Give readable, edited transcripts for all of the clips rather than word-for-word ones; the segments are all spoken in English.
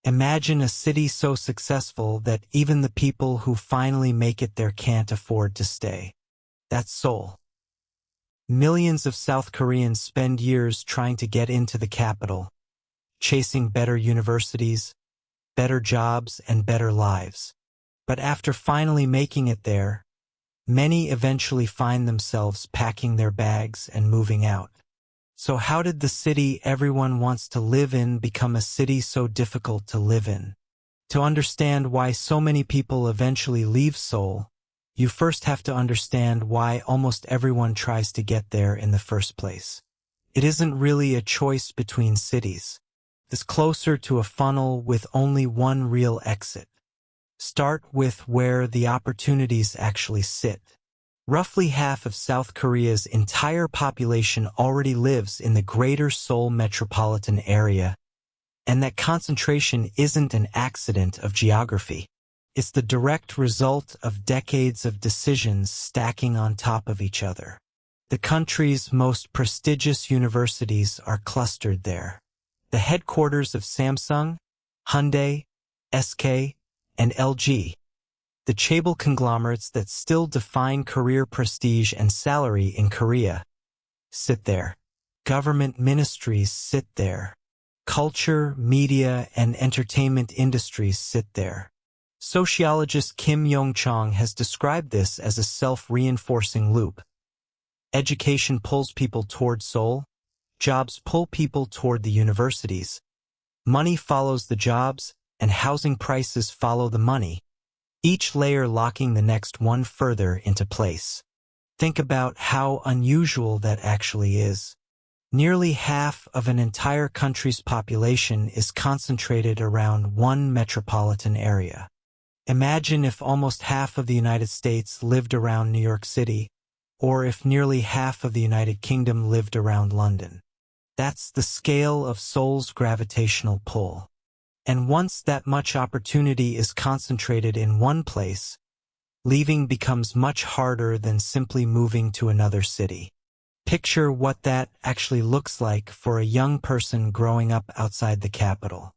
Imagine a city so successful that even the people who finally make it there can't afford to stay. That's Seoul. Millions of South Koreans spend years trying to get into the capital, chasing better universities, better jobs, and better lives. But after finally making it there, many eventually find themselves packing their bags and moving out. So how did the city everyone wants to live in become a city so difficult to live in? To understand why so many people eventually leave Seoul, you first have to understand why almost everyone tries to get there in the first place. It isn't really a choice between cities. It's closer to a funnel with only one real exit. Start with where the opportunities actually sit. Roughly half of South Korea's entire population already lives in the greater Seoul metropolitan area, and that concentration isn't an accident of geography. It's the direct result of decades of decisions stacking on top of each other. The country's most prestigious universities are clustered there. The headquarters of Samsung, Hyundai, SK, and LG. The chaebol conglomerates that still define career prestige and salary in Korea sit there. Government ministries sit there. Culture, media, and entertainment industries sit there. Sociologist Kim Yong-chong has described this as a self-reinforcing loop. Education pulls people toward Seoul. Jobs pull people toward the universities. Money follows the jobs, and housing prices follow the money, each layer locking the next one further into place. Think about how unusual that actually is. Nearly half of an entire country's population is concentrated around one metropolitan area. Imagine if almost half of the United States lived around New York City, or if nearly half of the United Kingdom lived around London. That's the scale of Seoul's gravitational pull. And once that much opportunity is concentrated in one place, leaving becomes much harder than simply moving to another city. Picture what that actually looks like for a young person growing up outside the capital.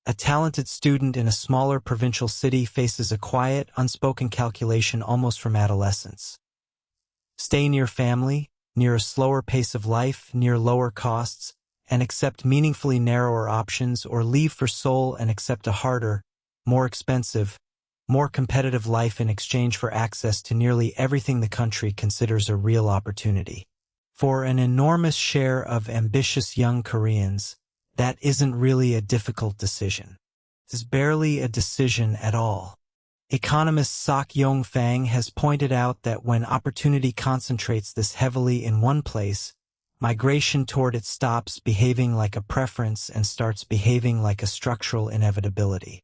A talented student in a smaller provincial city faces a quiet, unspoken calculation almost from adolescence. Stay near family, near a slower pace of life, near lower costs, and accept meaningfully narrower options, or leave for Seoul and accept a harder, more expensive, more competitive life in exchange for access to nearly everything the country considers a real opportunity. For an enormous share of ambitious young Koreans, that isn't really a difficult decision. It's barely a decision at all. Economist Sok Yong-fang has pointed out that when opportunity concentrates this heavily in one place, migration toward it stops behaving like a preference and starts behaving like a structural inevitability.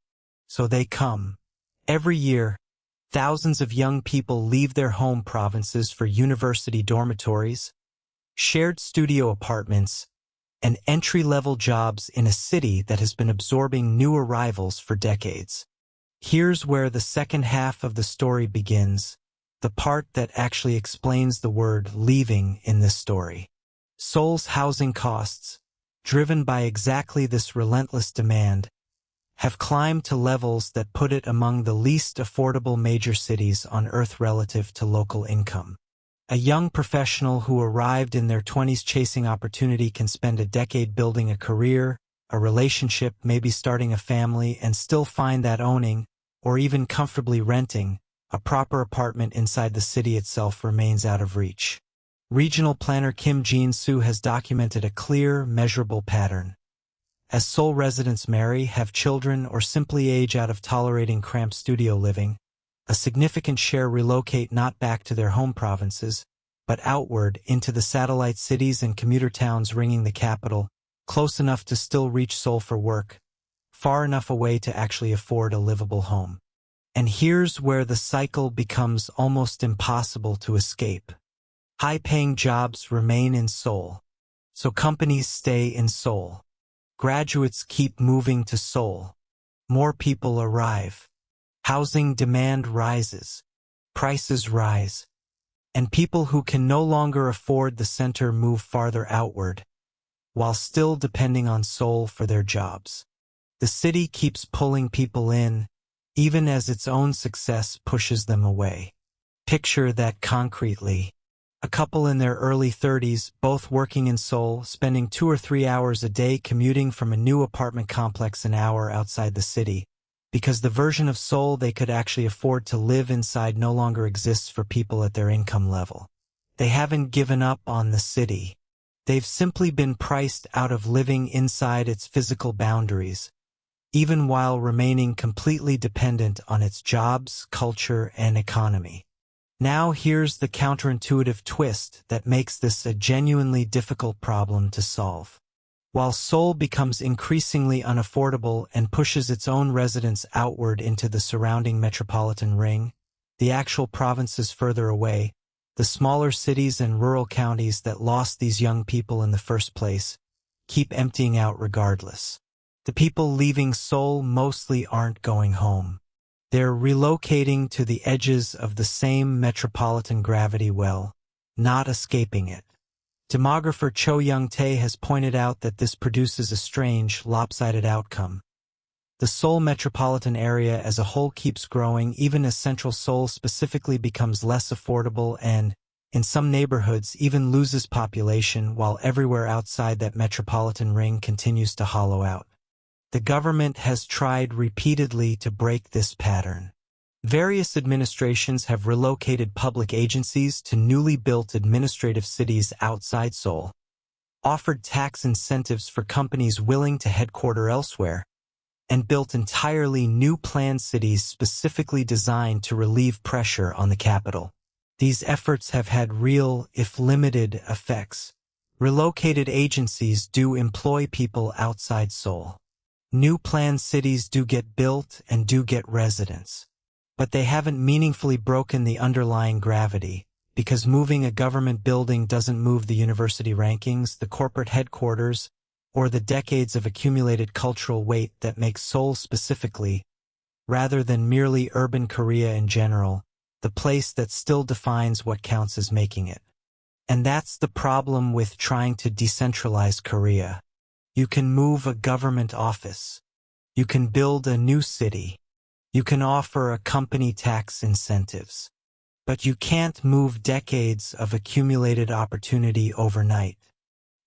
So they come. Every year, thousands of young people leave their home provinces for university dormitories, shared studio apartments, and entry-level jobs in a city that has been absorbing new arrivals for decades. Here's where the second half of the story begins, the part that actually explains the word leaving in this story. Seoul's housing costs, driven by exactly this relentless demand, have climbed to levels that put it among the least affordable major cities on Earth relative to local income. A young professional who arrived in their 20s chasing opportunity can spend a decade building a career, a relationship, maybe starting a family, and still find that owning, or even comfortably renting, a proper apartment inside the city itself remains out of reach. Regional planner Kim Jin-soo has documented a clear, measurable pattern. As Seoul residents marry, have children, or simply age out of tolerating cramped studio living, a significant share relocate not back to their home provinces, but outward into the satellite cities and commuter towns ringing the capital, close enough to still reach Seoul for work, far enough away to actually afford a livable home. And here's where the cycle becomes almost impossible to escape. High-paying jobs remain in Seoul, so companies stay in Seoul. Graduates keep moving to Seoul. More people arrive. Housing demand rises. Prices rise. And people who can no longer afford the center move farther outward, while still depending on Seoul for their jobs. The city keeps pulling people in, even as its own success pushes them away. Picture that concretely. A couple in their early 30s, both working in Seoul, spending 2 or 3 hours a day commuting from a new apartment complex an hour outside the city, because the version of Seoul they could actually afford to live inside no longer exists for people at their income level. They haven't given up on the city. They've simply been priced out of living inside its physical boundaries, even while remaining completely dependent on its jobs, culture, and economy. Now here's the counterintuitive twist that makes this a genuinely difficult problem to solve. While Seoul becomes increasingly unaffordable and pushes its own residents outward into the surrounding metropolitan ring, the actual provinces further away, the smaller cities and rural counties that lost these young people in the first place, keep emptying out regardless. The people leaving Seoul mostly aren't going home. They're relocating to the edges of the same metropolitan gravity well, not escaping it. Demographer Cho Young-tae has pointed out that this produces a strange, lopsided outcome. The Seoul metropolitan area as a whole keeps growing even as central Seoul specifically becomes less affordable and, in some neighborhoods, even loses population while everywhere outside that metropolitan ring continues to hollow out. The government has tried repeatedly to break this pattern. Various administrations have relocated public agencies to newly built administrative cities outside Seoul, offered tax incentives for companies willing to headquarter elsewhere, and built entirely new planned cities specifically designed to relieve pressure on the capital. These efforts have had real, if limited, effects. Relocated agencies do employ people outside Seoul. New planned cities do get built and do get residents. But they haven't meaningfully broken the underlying gravity, because moving a government building doesn't move the university rankings, the corporate headquarters, or the decades of accumulated cultural weight that makes Seoul specifically, rather than merely urban Korea in general, the place that still defines what counts as making it. And that's the problem with trying to decentralize Korea. You can move a government office. You can build a new city. You can offer a company tax incentives. But you can't move decades of accumulated opportunity overnight.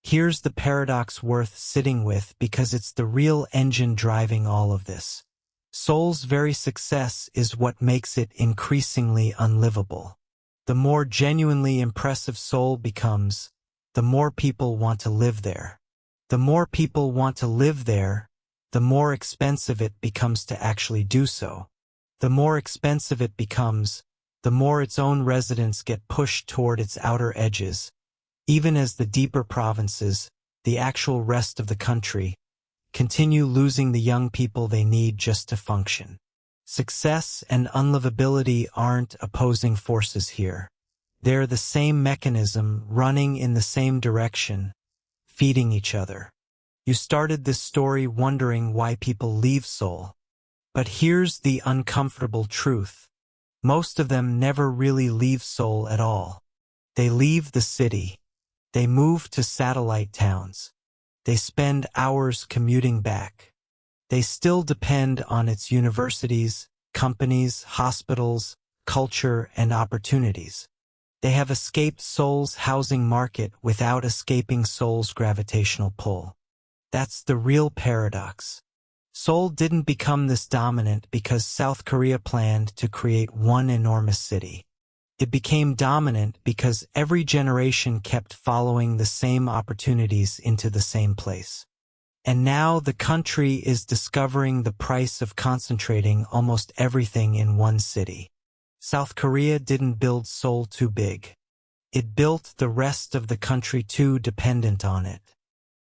Here's the paradox worth sitting with because it's the real engine driving all of this. Seoul's very success is what makes it increasingly unlivable. The more genuinely impressive Seoul becomes, the more people want to live there. The more people want to live there, the more expensive it becomes to actually do so. The more expensive it becomes, the more its own residents get pushed toward its outer edges, even as the deeper provinces, the actual rest of the country, continue losing the young people they need just to function. Success and unlivability aren't opposing forces here. They're the same mechanism running in the same direction, feeding each other. You started this story wondering why people leave Seoul. But here's the uncomfortable truth. Most of them never really leave Seoul at all. They leave the city. They move to satellite towns. They spend hours commuting back. They still depend on its universities, companies, hospitals, culture, and opportunities. They have escaped Seoul's housing market without escaping Seoul's gravitational pull. That's the real paradox. Seoul didn't become this dominant because South Korea planned to create one enormous city. It became dominant because every generation kept following the same opportunities into the same place. And now the country is discovering the price of concentrating almost everything in one city. South Korea didn't build Seoul too big. It built the rest of the country too dependent on it.